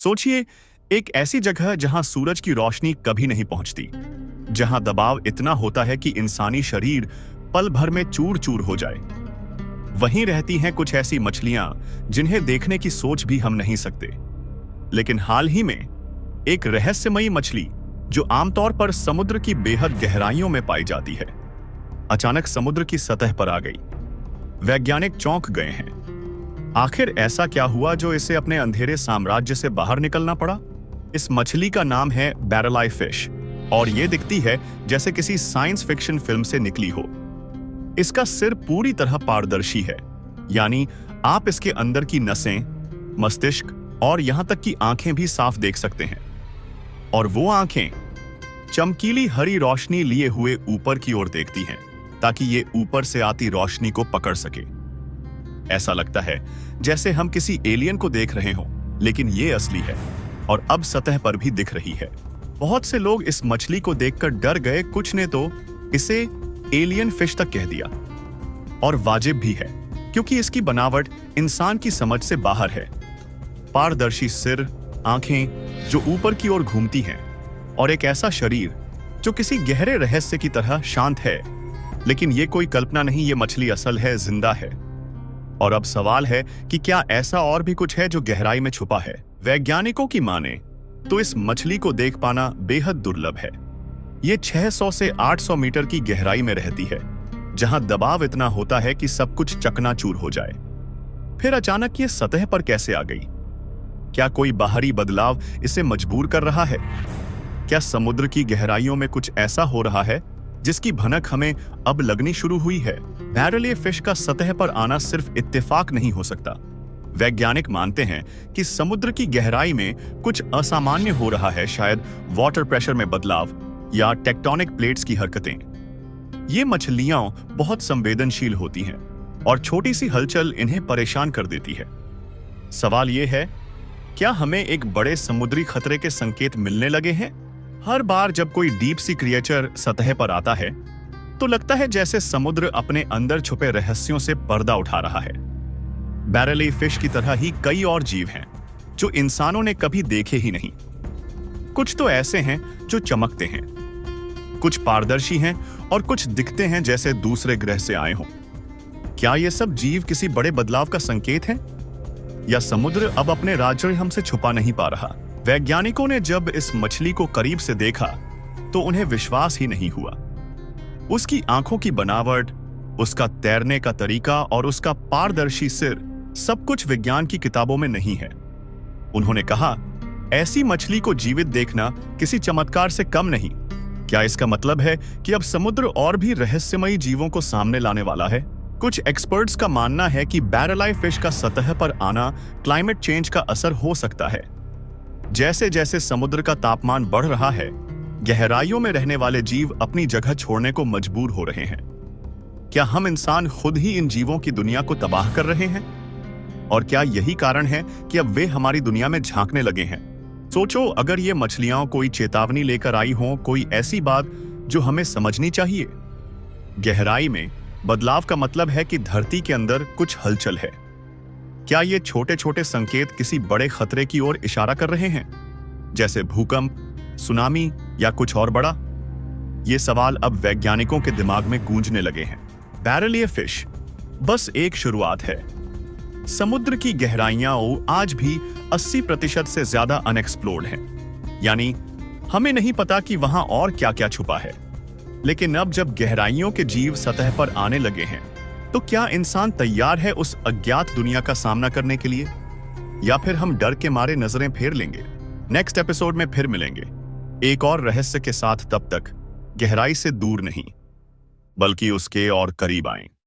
सोचिए, एक ऐसी जगह जहां सूरज की रोशनी कभी नहीं पहुंचती, जहां दबाव इतना होता है कि इंसानी शरीर पल भर में चूर चूर हो जाए। वहीं रहती हैं कुछ ऐसी मछलियां जिन्हें देखने की सोच भी हम नहीं सकते। लेकिन हाल ही में एक रहस्यमयी मछली जो आमतौर पर समुद्र की बेहद गहराइयों में पाई जाती है, अचानक समुद्र की सतह पर आ गई। वैज्ञानिक चौंक गए हैं। आखिर ऐसा क्या हुआ जो इसे अपने अंधेरे साम्राज्य से बाहर निकलना पड़ा? इस मछली का नाम है बैरल-आई फिश और यह दिखती है जैसे किसी साइंस फिक्शन फिल्म से निकली हो। इसका सिर पूरी तरह पारदर्शी है, यानी आप इसके अंदर की नसें, मस्तिष्क और यहां तक कि आंखें भी साफ देख सकते हैं। और वो आंखें चमकीली हरी रोशनी लिए हुए ऊपर की ओर देखती हैं ताकि ये ऊपर से आती रोशनी को पकड़ सके। ऐसा लगता है जैसे हम किसी एलियन को देख रहे हों, लेकिन ये असली है और अब सतह पर भी दिख रही है। बहुत से लोग इस मछली को देखकर डर गए, कुछ ने तो इसे एलियन फिश तक कह दिया। और वाजिब भी है, क्योंकि इसकी बनावट इंसान की समझ से बाहर है। पारदर्शी सिर, आंखें जो ऊपर की ओर घूमती हैं और एक ऐसा शरीर जो किसी गहरे रहस्य की तरह शांत है। लेकिन ये कोई कल्पना नहीं, ये मछली असल है, जिंदा है। और अब सवाल है कि क्या ऐसा और भी कुछ है जो गहराई में छुपा है? वैज्ञानिकों की माने तो इस मछली को देख पाना बेहद दुर्लभ है। ये 600 से 800 मीटर की गहराई में रहती है, जहां दबाव इतना होता है कि सब कुछ चकनाचूर हो जाए। फिर अचानक ये सतह पर कैसे आ गई? क्या कोई बाहरी बदलाव इसे मजबूर कर रहा है? क्या समुद्र की गहराइयों में कुछ ऐसा हो रहा है जिसकी भनक हमें अब लगनी शुरू हुई है? बैरल-आई फिश का सतह पर आना सिर्फ इत्तेफाक नहीं हो सकता। वैज्ञानिक मानते हैं कि समुद्र की गहराई में कुछ असामान्य हो रहा है, शायद वाटर प्रेशर में बदलाव या टेक्टोनिक प्लेट्स की हरकतें। ये मछलियां बहुत संवेदनशील होती हैं और छोटी सी हलचल इन्हें परेशान कर देती है। सवाल यह है, क्या हमें एक बड़े समुद्री खतरे के संकेत मिलने लगे हैं? हर बार जब कोई डीप सी क्रिएचर सतह पर आता है तो लगता है जैसे समुद्र अपने अंदर छुपे रहस्यों से पर्दा उठा रहा है। बैरल-आई फिश की तरह ही कई और जीव हैं जो इंसानों ने कभी देखे ही नहीं। कुछ तो ऐसे हैं जो चमकते हैं, कुछ पारदर्शी हैं और कुछ दिखते हैं जैसे दूसरे ग्रह से आए हों। क्या ये सब जीव किसी बड़े बदलाव का संकेत हैं? या समुद्र अब अपने राज्य हमसे छुपा नहीं पा रहा? वैज्ञानिकों ने जब इस मछली को करीब से देखा तो उन्हें विश्वास ही नहीं हुआ। उसकी आंखों की बनावट, उसका तैरने का तरीका और उसका पारदर्शी सिर, सब कुछ विज्ञान की किताबों में नहीं है। उन्होंने कहा, ऐसी मछली को जीवित देखना किसी चमत्कार से कम नहीं। क्या इसका मतलब है कि अब समुद्र और भी रहस्यमयी जीवों को सामने लाने वाला है? कुछ एक्सपर्ट्स का मानना है कि बैरल-आई फिश का सतह पर आना क्लाइमेट चेंज का असर हो सकता है। जैसे जैसे समुद्र का तापमान बढ़ रहा है, गहराइयों में रहने वाले जीव अपनी जगह छोड़ने को मजबूर हो रहे हैं। क्या हम इंसान खुद ही इन जीवों की दुनिया को तबाह कर रहे हैं? और क्या यही कारण है कि अब वे हमारी दुनिया में झांकने लगे हैं? सोचो, अगर ये मछलियां कोई चेतावनी लेकर आई हों, कोई ऐसी बात जो हमें समझनी चाहिए। गहराई में बदलाव का मतलब है कि धरती के अंदर कुछ हलचल है। क्या ये छोटे छोटे संकेत किसी बड़े खतरे की ओर इशारा कर रहे हैं, जैसे भूकंप, सुनामी या कुछ और बड़ा? ये सवाल अब वैज्ञानिकों के दिमाग में गूंजने लगे हैं। बैरल-आई फिश बस एक शुरुआत है। समुद्र की गहराइयां आज भी 80% से ज्यादा अनएक्सप्लोर्ड हैं। यानी हमें नहीं पता कि वहां और क्या क्या छुपा है। लेकिन अब जब गहराइयों के जीव सतह पर आने लगे हैं, तो क्या इंसान तैयार है उस अज्ञात दुनिया का सामना करने के लिए, या फिर हम डर के मारे नजरें फेर लेंगे? नेक्स्ट एपिसोड में फिर मिलेंगे एक और रहस्य के साथ। तब तक गहराई से दूर नहीं, बल्कि उसके और करीब आएं।